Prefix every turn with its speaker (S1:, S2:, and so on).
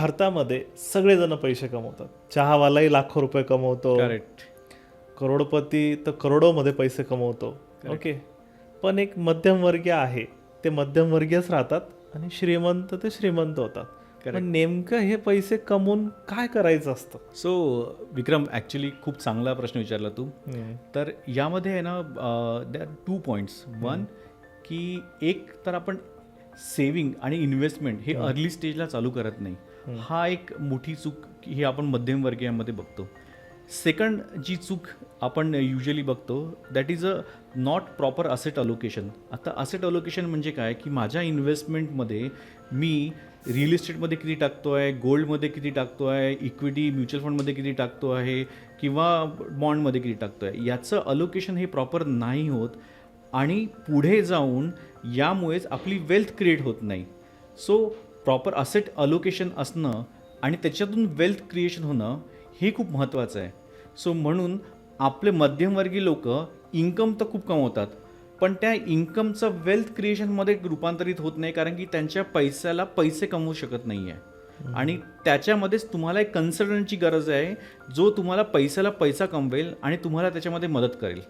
S1: भारतामध्ये सगळेजण पैसे कमवतात. चहावालाही लाखो रुपये कमवतो,
S2: करेक्ट.
S1: करोडपती तर करोडोमध्ये पैसे कमवतो. ओके, पण एक मध्यमवर्गीय आहे, ते मध्यमवर्गीयच राहतात आणि श्रीमंत ते श्रीमंत होतात. पण नेमकं हे पैसे कमवून काय करायचं असतं?
S2: सो विक्रम, ॲक्च्युली खूप चांगला प्रश्न विचारला तू. तर यामध्ये आहे ना, दॅर 2 पॉईंट्स. वन, की एक तर आपण सेविंग आणि इन्व्हेस्टमेंट हे अर्ली स्टेजला चालू करत नाही. हा एक मोठी चूक ही आपण मध्यमवर्गीयामध्ये बघतो. सेकंड जी चूक आपण युजली बघतो, that is a not proper asset allocation. आता असेट अलोकेशन म्हणजे काय, की माझ्या इन्व्हेस्टमेंटमध्ये मी रिअल इस्टेटमध्ये किती टाकतो आहे, गोल्डमध्ये किती टाकतो आहे, इक्विटी म्युच्युअल फंडमध्ये किती टाकतो आहे, किंवा बॉन्डमध्ये किती टाकतो आहे, याचं अलोकेशन हे प्रॉपर नाही होत आणि पुढे जाऊन यामुळेच आपली वेल्थ क्रिएट होत नाही. सो प्रॉपर असेट अलोकेशन असणं आणि त्याच्यातून वेल्थ क्रिएशन होणं हे खूप महत्त्वाचं आहे. सो म्हणून आपले मध्यमवर्गीय लोक इन्कम तर खूप कमवतात, पण त्या इन्कमचं वेल्थ क्रिएशनमध्ये रूपांतरित होत नाही, कारण की त्यांच्या पैशाला पैसे कमवू शकत नाही आहे. आणि त्याच्यामध्येच तुम्हाला एक कन्सल्टंटची गरज आहे, जो तुम्हाला पैशाला पैसा कमवेल आणि तुम्हाला त्याच्यामध्ये मदत करेल.